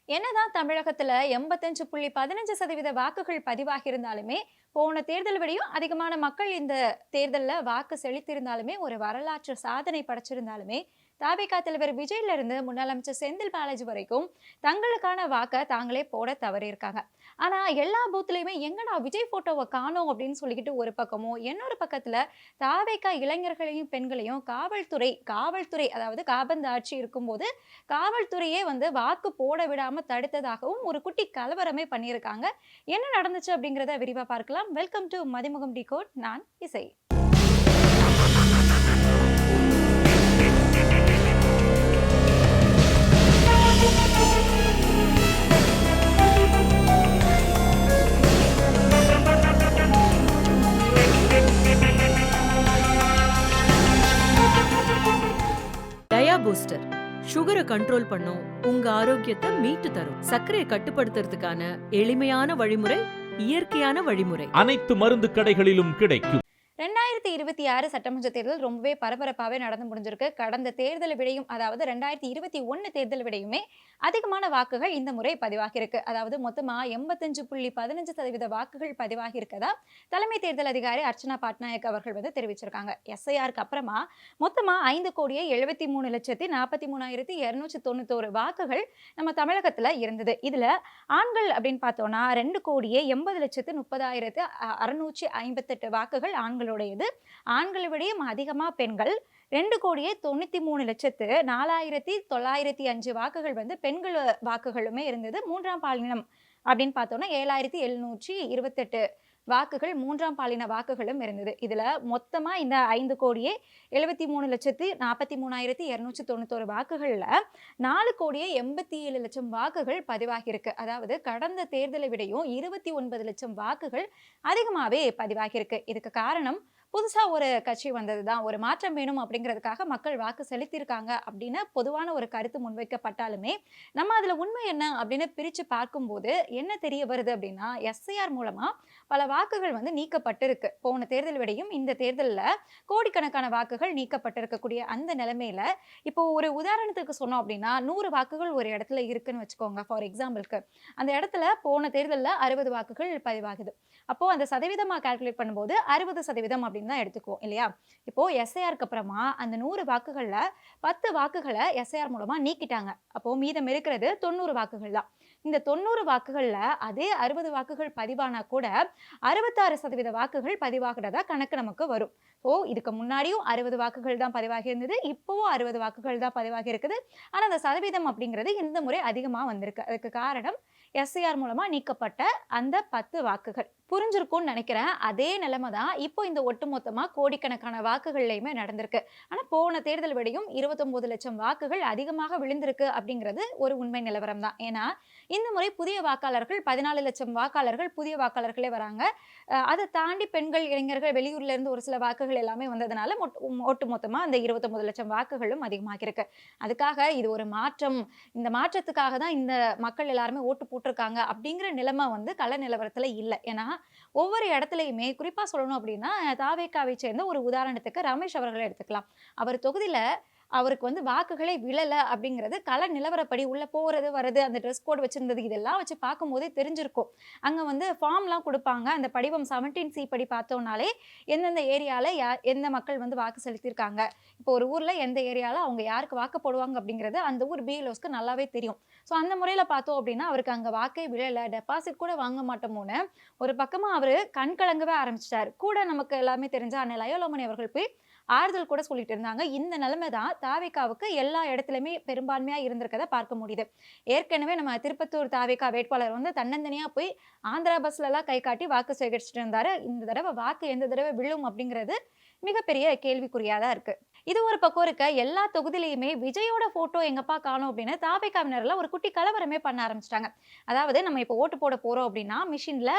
என்னதான் தமிழகத்துல 85.15% வாக்குகள் பதிவாகி இருந்தாலுமே, போன தேர்தல் விடையும் அதிகமான மக்கள் இந்த தேர்தல்ல வாக்கு செலுத்தியிருந்தாலுமே, ஒரு வரலாற்று சாதனை படைச்சிருந்தாலுமே, தாவேகா தலைவர் விஜய்ல இருந்து முன்னாள் அமைச்சர் செந்தில் பாலாஜி வரைக்கும் தங்களுக்கான வாக்க தாங்களே போட தவறியிருக்காங்க. ஆனா எல்லா பூத்லயுமே எங்கடா விஜய் போட்டோவ காணோம் அப்படின்னு சொல்லிக்கிட்டு ஒரு பக்கமும், இன்னொரு பக்கத்துல தாவேகா இளைஞர்களையும், பெண்களையும் காவல்துறை அதாவது காபந்து ஆட்சி இருக்கும்போது காவல்துறையே வந்து வாக்கு போட விடாம தடுத்ததாகவும் ஒரு குட்டி கலவரமே பண்ணியிருக்காங்க. என்ன நடந்துச்சு அப்படிங்கிறத விரிவா பார்க்கலாம். Welcome to Mathimugam decode. நான் இசை. டயா பூஸ்டர் சுகரை கண்ட்ரோல் பண்ணும், உங்க ஆரோக்கியத்தை மீட்டு தரும். சர்க்கரையை கட்டுப்படுத்துறதுக்கான எளிமையான வழிமுறை, இயற்கையான வழிமுறை. அனைத்து மருந்து கடைகளிலும் கிடைக்கும். 2026 சட்டமன்ற தேர்தல் ரொம்பவே பரபரப்பாவே நடந்து முடிஞ்சிருக்கு. கடந்த தேர்தல் விடையும், அதாவது 2021 தேர்தல் விடையுமே அதிகமான வாக்குகள் இந்த முறை பதிவாகியிருக்கு. அதாவது மொத்தமா 85.15% வாக்குகள் பதிவாகி இருக்கதா தலைமை தேர்தல் அதிகாரி அர்ச்சனா பட்நாயக் அவர்கள் வந்து தெரிவிச்சிருக்காங்க. எஸ்ஐஆருக்கு அப்புறமா மொத்தமா 5,73,43,291 வாக்குகள் நம்ம தமிழகத்துல இருந்தது. இதுல ஆண்கள் அப்படின்னு பார்த்தோம்னா 2,80,30,658 வாக்குகள் ஆண்களுடையது. ஆண்களை விடையும் அதிகமா பெண்கள் 2,93,04,905 வாக்குகள் வந்து பெண்கள் வாக்குகளுமே இருந்தது. மூன்றாம் பாலினம் அப்படின்னு பார்த்தோம்னா 7,728 வாக்குகள் மூன்றாம் பாலின வாக்குகளும் இருந்தது. இதுல மொத்தமா இந்த 5,73,43,291 வாக்குகள்ல 4,87,00,000 வாக்குகள் பதிவாகி இருக்கு. அதாவது கடந்த தேர்தலை விடையும் 29 லட்சம் வாக்குகள் அதிகமாவே பதிவாகி இருக்கு. இதுக்கு காரணம் புதுசா ஒரு கட்சி வந்ததுதான். ஒரு மாற்றம் வேணும் அப்படிங்கிறதுக்காக மக்கள் வாக்கு செலுத்தியிருக்காங்க அப்படின்னு பொதுவான ஒரு கருத்து முன்வைக்கப்பட்டாலுமே, நம்ம அதுல உண்மை என்ன அப்படின்னு பிரிச்சு பார்க்கும்போது என்ன தெரிய வருது அப்படின்னா, எஸ்ஐஆர் மூலமா பல வாக்குகள் வந்து நீக்கப்பட்டிருக்கு. போன தேர்தல் விடையும் இந்த தேர்தல்ல கோடிக்கணக்கான வாக்குகள் நீக்கப்பட்டிருக்கக்கூடிய அந்த நிலைமையில இப்போ ஒரு உதாரணத்துக்கு சொன்னோம் அப்படின்னா 100 வாக்குகள் ஒரு இடத்துல இருக்குன்னு வச்சுக்கோங்க. ஃபார் எக்ஸாம்பிளுக்கு அந்த இடத்துல போன தேர்தல்ல 60 வாக்குகள் பதிவாகுது. அப்போ அந்த சதவீதமா கால்குலேட் பண்ணும்போது 60% அப்படின்னு தான் எடுத்துக்குவோம் இல்லையா? இப்போ எஸ்ஐஆருக்கு அப்புறமா அந்த 100 வாக்குகள்ல 10 வாக்குகளை எஸ்ஐஆர் மூலமா நீக்கிட்டாங்க. அப்போ மீதம் இருக்கிறது 90 வாக்குகள் தான். இந்த 90 வாக்குகள்ல அதே 60 வாக்குகள் பதிவானா கூட 66% வாக்குகள் பதிவாகிறதா கணக்கு நமக்கு வரும். இதுக்கு முன்னாடியும் 60 வாக்குகள் தான் பதிவாகி இருந்தது. இப்பவும் 60 வாக்குகள் தான் பதிவாகி இருக்குது. ஆனா அந்த சதவீதம் அப்படிங்கிறது இந்த முறை அதிகமா வந்திருக்கு. அதுக்கு காரணம் எஸ்ஐஆர் மூலமா நீக்கப்பட்ட அந்த 10 வாக்குகள். புரிஞ்சிருக்கும்னு நினைக்கிறேன். அதே நிலைமை தான் இப்போ இந்த ஒட்டுமொத்தமா கோடிக்கணக்கான வாக்குகள்லையுமே நடந்திருக்கு. ஆனா போன தேர்தல் விடையும் 29 லட்சம் வாக்குகள் அதிகமாக விழுந்திருக்கு அப்படிங்கிறது ஒரு உண்மை நிலவரம் தான். ஏன்னா இந்த முறை புதிய வாக்காளர்கள் 14 லட்சம் வாக்காளர்கள் புதிய வாக்காளர்களே வராங்க. அதை தாண்டி பெண்கள், இளைஞர்கள், வெளியூர்ல இருந்து ஒரு சில வாக்குகள் எல்லாமே வந்ததுனால ஒட்டுமொத்தமா அந்த 29 லட்சம் வாக்குகளும் அதிகமாக இருக்கு. அதுக்காக இது ஒரு மாற்றம், இந்த மாற்றத்துக்காக தான் இந்த மக்கள் எல்லாருமே ஓட்டு போட்டிருக்காங்க அப்படிங்கிற நிலைமை வந்து கள நிலவரத்துல இல்லை. ஏன்னா ஒவ்வொரு இடத்துலையுமே குறிப்பா சொல்லணும் அப்படின்னா தாவேகாவை சேர்ந்த ஒரு உதாரணத்துக்கு ரமேஷ் அவர்களை எடுத்துக்கலாம். அவர் தொகுதியில அவருக்கு வந்து வாக்குகளே விழல அப்படிங்கிறது கள நிலவரப்படி உள்ள போறது வர்றது, அந்த ட்ரெஸ் கோட் வச்சிருந்தது, இதெல்லாம் வச்சு பார்க்கும்போதே தெரிஞ்சிருக்கும். அங்க வந்து ஃபார்ம்லாம் கொடுப்பாங்க. அந்த படிவம் 17C படி பார்த்தோம்னாலே எந்தெந்த ஏரியால எந்த மக்கள் வந்து வாக்கு செலுத்தியிருக்காங்க, இப்போ ஒரு ஊர்ல எந்த ஏரியால அவங்க யாருக்கு வாக்கு போடுவாங்க அப்படிங்கிறது அந்த ஊர் பிஎல்ஓஸ்க்கு நல்லாவே தெரியும். ஸோ அந்த முறையில பார்த்தோம் அப்படின்னா அவருக்கு அங்க வாக்கே விழல, டெபாசிட் கூட வாங்க மாட்டோமோன்னு ஒரு பக்கமா அவரு கண் கலங்கவே ஆரம்பிச்சிட்டாரு. கூட நமக்கு எல்லாமே தெரிஞ்ச அண்ணன் லயோலோமணி அவர்கள் போய் ஆறுதல் கூட சொல்லிட்டு இருந்தாங்க. இந்த நிலைமை தான் தாவேகாவுக்கு எல்லா இடத்துலயுமே பெரும்பான்மையா இருந்திருக்கதை பார்க்க முடியுது. ஏற்கனவே நம்ம திருப்பத்தூர் தாவேகா வேட்பாளர் வந்து தன்னந்தனியா போய் ஆந்திரா பஸ்ல எல்லாம் கை காட்டி வாக்கு சேகரிச்சுட்டு இருந்தாரு. இந்த தடவை வாக்கு எந்த தடவை விழும் அப்படிங்கிறது மிகப்பெரிய கேள்விக்குறியாதான் இருக்கு. இது ஒரு பக்கம் இருக்க, எல்லா தொகுதியிலையுமே விஜயோட போட்டோ எங்கப்பா காணோம் அப்படின்னு தாவேகாவினர்ல ஒரு குட்டி கலவரமே பண்ண ஆரம்பிச்சிட்டாங்க. அதாவது நம்ம இப்போ ஓட்டு போட போறோம் அப்படின்னா மிஷின்ல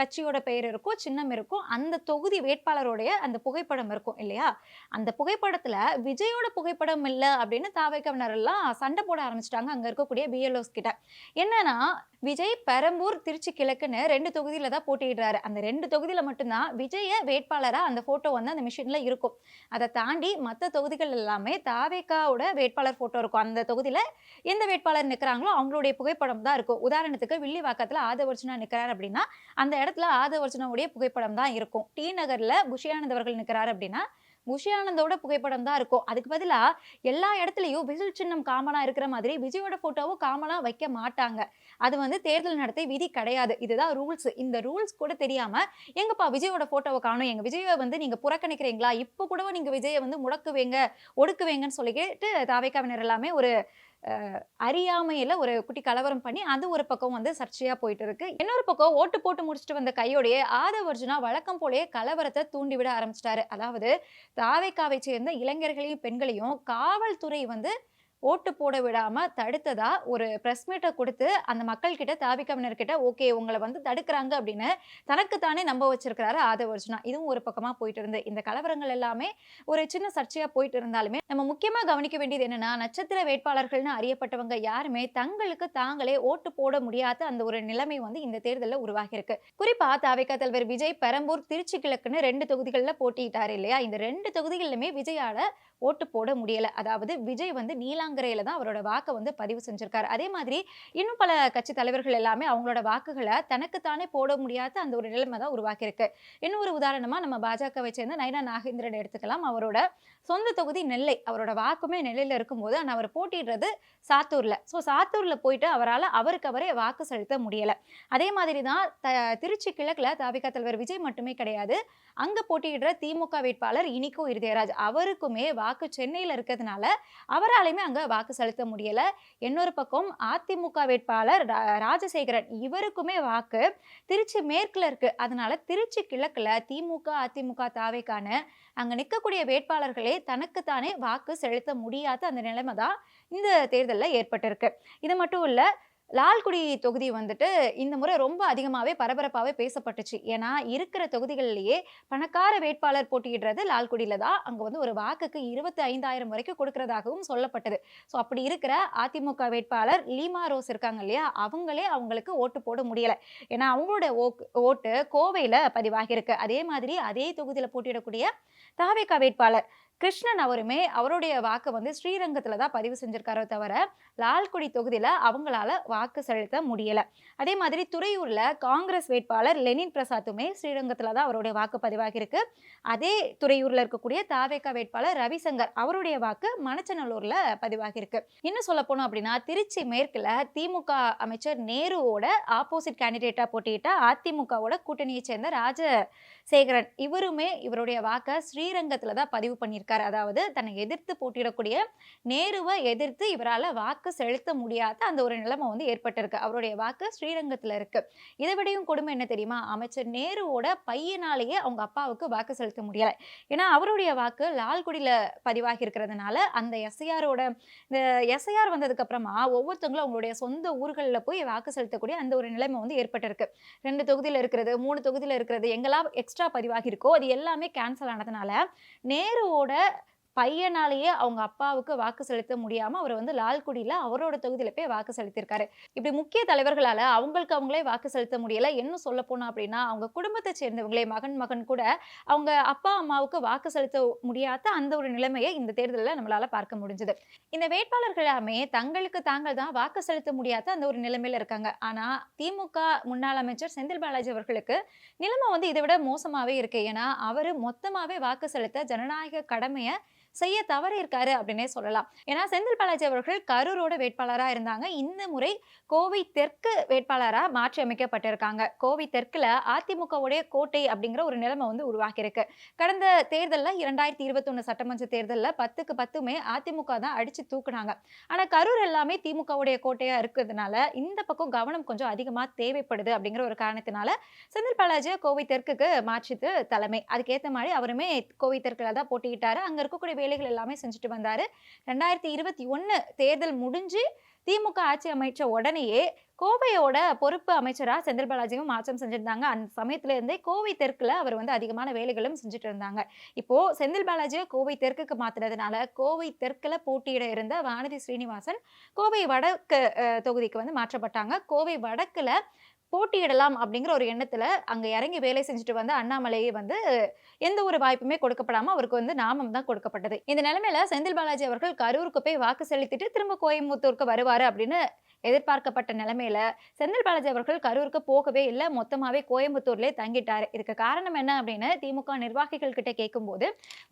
கட்சியோட பெயர் இருக்கும், சின்னம் இருக்கும், அந்த தொகுதி வேட்பாளருடைய அந்த புகைப்படம் இருக்கும் இல்லையா? அந்த புகைப்படத்துல விஜயோட புகைப்படம் இல்ல அப்படின்னு தாவேகாவினர் எல்லாம் சண்டை போட ஆரம்பிச்சிட்டாங்க அங்க இருக்கக்கூடிய பிஎல்ஓஸ் கிட்ட. என்னன்னா விஜய் பெரம்பூர், திருச்சி கிழக்குன்னு 2 தொகுதியில தான் போட்டியிடுறாரு. அந்த 2 தொகுதியில மட்டும்தான் விஜய வேட்பாளரா அந்த போட்டோ வந்து அந்த மிஷின்ல இருக்கும். அதை தாண்டி மற்ற தொகுதிகள் எல்லாமே தாவேகாவோட வேட்பாளர் போட்டோ இருக்கும். அந்த தொகுதியில எந்த வேட்பாளர் நிக்கிறாங்களோ அவங்களுடைய புகைப்படம் தான் இருக்கும். உதாரணத்துக்கு வில்லிவாக்கத்துல ஆதவர்ஜுனா நிக்கிறார் அப்படின்னா அந்த இடத்துல ஆதவர்ஜுனாவுடைய புகைப்படம் தான் இருக்கும். டி நகர்ல புஷி ஆனந்த் அவர்கள் நிக்கிறார் அப்படின்னா புஷி ஆனந்தோட புகைப்படம் தான் இருக்கும். அதுக்கு பதிலா எல்லா இடத்துலயும் விசில் சின்னம் காமனா இருக்கிற மாதிரி விஜயோட போட்டோவும் காமனா வைக்க மாட்டாங்க. அது வந்து தேர்தல் நடத்தை விதி கிடையாது. இதுதான் ரூல்ஸ். இந்த ரூல்ஸ் கூட தெரியாம எங்கப்பா விஜயோட போட்டோவை காணும், எங்க விஜயை வந்து நீங்க புறக்கணிக்கிறீங்களா, இப்ப கூட நீங்க விஜயை வந்து முடக்குவீங்க ஒடுக்குவீங்கன்னு சொல்லிக்கிட்டு தாவேக்காவினர் எல்லாமே ஒரு அறியாமையில ஒரு குட்டி கலவரம் பண்ணி அது ஒரு பக்கம் வந்து சர்ச்சையா போயிட்டு இருக்கு. இன்னொரு பக்கம் ஓட்டு போட்டு முடிச்சுட்டு வந்த கையோடையே ஆதவர்ஜுனா வழக்கம் போலயே கலவரத்தை தூண்டிவிட ஆரம்பிச்சிட்டாரு. அதாவது தாவேக்காவை சேர்ந்த இளைஞர்களையும் பெண்களையும் காவல்துறை வந்து ஓட்டு போட விடாம தடுத்ததா ஒரு பிரஸ் மீட்டை கொடுத்து அந்த மக்கள் கிட்ட தாவேக்காவினர் கிட்ட ஓகே உங்களை வந்து தடுக்கிறாங்க அப்படின்னு தனக்குத்தானே நம்ப வச்சிருக்கிறாரு ஆதவர்ஜுனா. இதுவும் ஒரு பக்கமா போயிட்டு இருந்து இந்த கலவரங்கள் எல்லாமே ஒரு சின்ன சர்ச்சையா போயிட்டு இருந்தாலுமே நம்ம முக்கியமா கவனிக்க வேண்டியது என்னன்னா நட்சத்திர வேட்பாளர்கள்னு அறியப்பட்டவங்க யாருமே தங்களுக்கு தாங்களே ஓட்டு போட முடியாத அந்த ஒரு நிலைமை வந்து இந்த தேர்தலில் உருவாகி இருக்கு. குறிப்பா தாவேகா தலைவர் விஜய் பெரம்பூர் திருச்சி கிழக்குன்னு 2 தொகுதிகளில் போட்டியிட்டாரு இல்லையா? இந்த 2 தொகுதிகளிலுமே விஜயால ஓட்டு போட முடியல. அதாவது விஜய் வந்து நீலாங்கரையில தான் அவரோட வாக்கை வந்து பதிவு செஞ்சிருக்காரு. அதே மாதிரி இன்னும் பல கட்சி தலைவர்கள் எல்லாமே அவங்களோட வாக்குகளை தனக்குத்தானே போட முடியாத அந்த ஒரு நிலைமை தான் உருவாக்கி இருக்கு. இன்னும் ஒரு உதாரணமா நம்ம பாஜகவை சேர்ந்த நயனா நாகேந்திரன் எடுத்துக்கலாம். அவரோட சொந்த தொகுதி நெல்லை. அவரோட வாக்குமே நெல்லையில இருக்கும்போது ஆனா அவர் போட்டிடுறது சாத்தூர்ல. ஸோ சாத்தூர்ல போயிட்டு அவரால் அவருக்கு அவரே வாக்கு செலுத்த முடியல. அதே மாதிரி தான் திருச்சி கிழக்குல தாவேகா தலைவர் விஜய் மட்டுமே கிடையாது, அங்க போட்டியிடுற திமுக வேட்பாளர் இனிகோ இருதயராஜ் அவருக்குமே வாக்கு சென்னையில இருக்கிறதுனால அவராலையுமே அங்க வாக்கு செலுத்த முடியல. இன்னொரு பக்கம் அதிமுக வேட்பாளர் ராஜசேகரன் இவருக்குமே வாக்கு திருச்சி மேற்குல இருக்கு. அதனால திருச்சி கிழக்குல திமுக அதிமுக தாவேக்கான அங்க நிற்கக்கூடிய வேட்பாளர்களே தனக்குத்தானே வாக்கு செலுத்த முடியாத அந்த நிலைமை தான் இந்த தேர்தலில் ஏற்பட்டிருக்கு. இது மட்டும் இல்ல, லால்குடி தொகுதி வந்துட்டு இந்த முறை ரொம்ப அதிகமாகவே பரபரப்பாகவே பேசப்பட்டுச்சு. ஏன்னா இருக்கிற தொகுதிகளிலேயே பணக்கார வேட்பாளர் போட்டியிடுறது லால்குடியில தான். அங்கே வந்து ஒரு வாக்குக்கு 25,000 வரைக்கும் கொடுக்கறதாகவும் சொல்லப்பட்டது. ஸோ அப்படி இருக்கிற அதிமுக வேட்பாளர் லீமா ரோஸ் இருக்காங்க இல்லையா, அவங்களுக்கு ஓட்டு போட முடியலை. ஏன்னா அவங்களோட ஓட்டு கோவையில் பதிவாகியிருக்கு. அதே மாதிரி அதே தொகுதியில் போட்டியிடக்கூடிய தாவேகா வேட்பாளர் கிருஷ்ணன் அவருமே அவருடைய வாக்கு வந்து ஸ்ரீரங்கத்துல தான் பதிவு செஞ்சிருக்காரோ தவிர லால்குடி தொகுதியில அவங்களால வாக்கு செலுத்த முடியல. அதே மாதிரி துறையூர்ல காங்கிரஸ் வேட்பாளர் லெனின் பிரசாத்துமே ஸ்ரீரங்கத்துல தான் அவருடைய வாக்கு பதிவாகி இருக்கு. அதே துறையூர்ல இருக்கக்கூடிய தாவேகா வேட்பாளர் ரவிசங்கர் அவருடைய வாக்கு மணச்சநல்லூர்ல பதிவாகி இருக்கு. இன்னும் சொல்ல போனோம் அப்படின்னா திருச்சி மேற்குல திமுக அமைச்சர் நேருவோட ஆப்போசிட் கேண்டிடேட்டா போட்டியிட்ட அதிமுகவோட கூட்டணியை சேர்ந்த ராஜசேகரன் இவருமே இவருடைய வாக்கை ஸ்ரீரங்கத்துல தான் பதிவு பண்ணியிருக்காரு. அதாவது தன்னை எதிர்த்து போட்டியிடக்கூடிய நேருவை எதிர்த்து இவரால் வாக்கு செலுத்த முடியாத அந்த ஒரு நிலைமை வந்து ஏற்பட்டிருக்கு. அவருடைய வாக்கு ஸ்ரீரங்கத்தில் இருக்கு. இதை விடையும் கொடுமை என்ன தெரியுமா? அமைச்சர் நேருவோட பையனாலேயே அவங்க அப்பாவுக்கு வாக்கு செலுத்த முடியலை. ஏன்னா அவருடைய வாக்கு லால்குடியில பதிவாகி இருக்கிறதுனால அந்த இந்த எஸ்ஐஆர் வந்ததுக்கு அப்புறமா ஒவ்வொருத்தவங்களும் அவங்களுடைய சொந்த ஊர்களில் போய் வாக்கு செலுத்தக்கூடிய அந்த ஒரு நிலைமை வந்து ஏற்பட்டிருக்கு. 2 தொகுதியில் இருக்கிறது 3 தொகுதியில் இருக்கிறது எங்கெல்லாம் எக்ஸ்ட்ரா பதிவாகி இருக்கோ அது எல்லாமே கேன்சல் ஆனதுனால நேருவோட பையனாலேயே அவங்க அப்பாவுக்கு வாக்கு செலுத்த முடியாம அவர் வந்து லால்குடியில அவரோட தொகுதியில போய் வாக்கு செலுத்திருக்காரு. இப்படி முக்கிய தலைவர்களால அவங்களே வாக்கு செலுத்த முடியல. என்ன சொல்ல போனா அப்படின்னா அவங்க குடும்பத்தை சேர்ந்தவங்களே மகன் கூட அவங்க அப்பா அம்மாவுக்கு வாக்கு செலுத்த முடியாத அந்த ஒரு நிலைமையை இந்த தேர்தலில் நம்மளால பார்க்க முடிஞ்சது. இந்த வேட்பாளர்கள் எல்லாமே தங்களுக்கு தாங்கள் தான் வாக்கு செலுத்த முடியாத அந்த ஒரு நிலைமையில இருக்காங்க. ஆனா திமுக முன்னாள் அமைச்சர் செந்தில் பாலாஜி அவர்களுக்கு நிலைமை வந்து இதை விட மோசமாவே இருக்கு. ஏன்னா அவரு மொத்தமாவே வாக்கு செலுத்த ஜனநாயக கடமையை செய்ய தவறி இருக்காரு அப்படின்னே சொல்லலாம். ஏன்னா செந்தில் பாலாஜி அவர்கள் கரூரோட வேட்பாளரா இருந்தாங்க. இந்த முறை கோவை தெற்கு வேட்பாளரா மாற்றி அமைக்கப்பட்டிருக்காங்க. கோவை தெற்குல அதிமுகவுடைய கோட்டை அப்படிங்கிற ஒரு நிலைமை வந்து உருவாக்கி இருக்கு. கடந்த தேர்தலில் 2021 சட்டமன்ற தேர்தலில் 10க்கு 10மே அதிமுக தான் அடிச்சு தூக்குனாங்க. ஆனா கரூர் எல்லாமே திமுகவுடைய கோட்டையா இருக்கிறதுனால இந்த பக்கம் கவனம் கொஞ்சம் அதிகமா தேவைப்படுது அப்படிங்கிற ஒரு காரணத்தினால செந்தில் பாலாஜியை கோவை தெற்குக்கு மாற்றிட்டு தலைமை. அதுக்கேற்ற மாதிரி அவருமே கோவை தெற்குல தான் போட்டியிட்டாரு. அங்க இருக்கக்கூடிய வேலைகள் எல்லாமே செஞ்சுட்டு வந்தாரு. 2021 தேர்தல் முடிஞ்சு திமுக ஆட்சி அமைச்ச உடனேயே கோவையோட பொறுப்பு அமைச்சரா செந்தில் பாலாஜியும் மாற்றம் செஞ்சிருந்தாங்க. அந்த சமயத்துல இருந்தே கோவை தெற்குல அவர் வந்து அதிகமான வேலைகளும் செஞ்சுட்டு இருந்தாங்க. இப்போ செந்தில் பாலாஜியை கோவை தெற்குக்கு மாத்தினதுனால கோவை தெற்குல போட்டியிட இருந்த வானதி ஸ்ரீனிவாசன் கோவை வடக்கு தொகுதிக்கு வந்து மாற்றப்பட்டாங்க. கோவை வடக்குல போட்டியிடலாம் அப்படிங்கிற ஒரு எண்ணத்துல அங்க இறங்கி வேலை செஞ்சுட்டு வந்த அண்ணாமலையே வந்து எந்த ஒரு வாய்ப்புமே கொடுக்கப்படாம அவருக்கு வந்து நாமம் தான் கொடுக்கப்பட்டது. இந்த நிலைமையில செந்தில் பாலாஜி அவர்கள் கரூருக்கு போய் வாக்கு செலுத்திட்டு திரும்ப கோயம்புத்தூருக்கு வருவாரு அப்படின்னு எதிர்பார்க்கப்பட்ட நிலைமையில செந்தில் பாலாஜி அவர்கள் கரூருக்கு போகவே இல்லை. மொத்தமாவே கோயம்புத்தூர்லயே தங்கிட்டாரு. இதுக்கு காரணம் என்ன அப்படின்னு திமுக நிர்வாகிகள் கிட்ட கேட்கும்போது,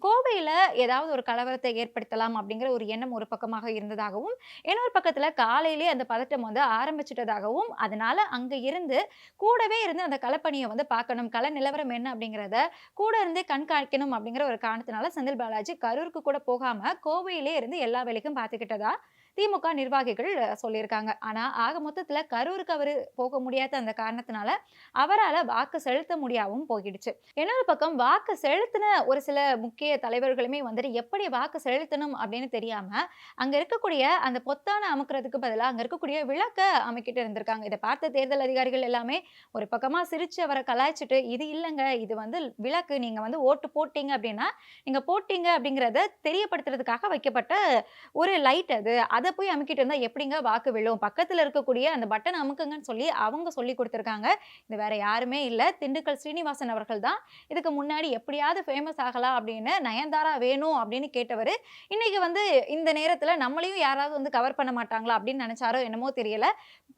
கோவையில ஏதாவது ஒரு கலவரத்தை ஏற்படுத்தலாம் அப்படிங்கிற ஒரு எண்ணம் ஒரு பக்கமாக இருந்ததாகவும், இன்னொரு பக்கத்துல காலையிலேயே அந்த பதட்டம் வந்து ஆரம்பிச்சிட்டதாகவும், அதனால அங்க இருந்து கூடவே இருந்து அந்த களப்பணியை வந்து பார்க்கணும், கள நிலவரம் என்ன அப்படிங்கிறத கூட இருந்தே கண்காணிக்கணும் அப்படிங்கிற ஒரு காரணத்தினால செந்தில் பாலாஜி கரூருக்கு கூட போகாம கோவையிலே இருந்து எல்லா வேலைக்கும் பார்த்துக்கிட்டதா திமுக நிர்வாகிகள் சொல்லியிருக்காங்க. ஆனா ஆக மொத்தத்துல கரூருக்கு அவரு போக முடியாத அந்த காரணத்தினால அவரால வாக்கு செலுத்த முடியாவும் போயிடுச்சு. இன்னொரு பக்கம் வாக்கு செலுத்தின ஒரு சில முக்கிய தலைவர்களுமே வந்துட்டு எப்படி வாக்கு செலுத்தணும் அப்படின்னு தெரியாம அங்க இருக்கக்கூடிய அந்த பொத்தான அமுக்குறதுக்கு பதிலா அங்க இருக்கக்கூடிய விளக்க அமைக்கிட்டு இருந்திருக்காங்க. இதை பார்த்த தேர்தல் அதிகாரிகள் எல்லாமே ஒரு பக்கமா சிரிச்சு அவரை கலாய்ச்சிட்டு, இது இல்லைங்க, இது வந்து விளக்கு, நீங்க வந்து ஓட்டு போட்டீங்க அப்படின்னா நீங்க போட்டீங்க அப்படிங்கிறத தெரியப்படுத்துறதுக்காக வைக்கப்பட்ட ஒரு லைட் அது, அதை போய் அமுக்கிட்டு இருந்தா எப்படிங்க வாக்கு விழும், பக்கத்துல இருக்கக்கூடிய அந்த பட்டன் அமுக்குங்கன்னு சொல்லி அவங்க சொல்லி கொடுத்திருக்காங்க. இது வேற யாருமே இல்ல, திண்டுக்கல் ஸ்ரீனிவாசன் அவர்கள் தான். இதுக்கு முன்னாடி எப்படியாவது ஃபேமஸ் ஆகலாம் அப்படின்னு நயன்தாரா வேணும் அப்படின்னு கேட்டவர் இன்னைக்கு வந்து இந்த நேரத்துல நம்மளையும் யாராவது வந்து கவர் பண்ண மாட்டாங்களா அப்படின்னு நினைச்சாரோ என்னமோ தெரியல.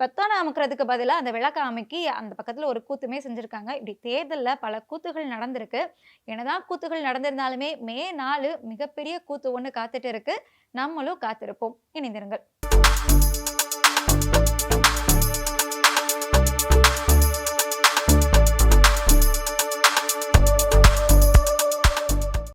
பத்தான அமுக்குறதுக்கு பதிலா அந்த விளக்க அமைக்கி அந்த பக்கத்துல ஒரு கூத்துமே செஞ்சிருக்காங்க. இப்படி தேர்தல்ல பல கூத்துகள் நடந்திருக்கு. என்னதான் கூத்துகள் நடந்திருந்தாலுமே மே 4 மிகப்பெரிய கூத்து ஒண்ணு காத்துட்டு இருக்கு. நம்மளும் காத்திருப்போம். இணைந்திருங்கள்.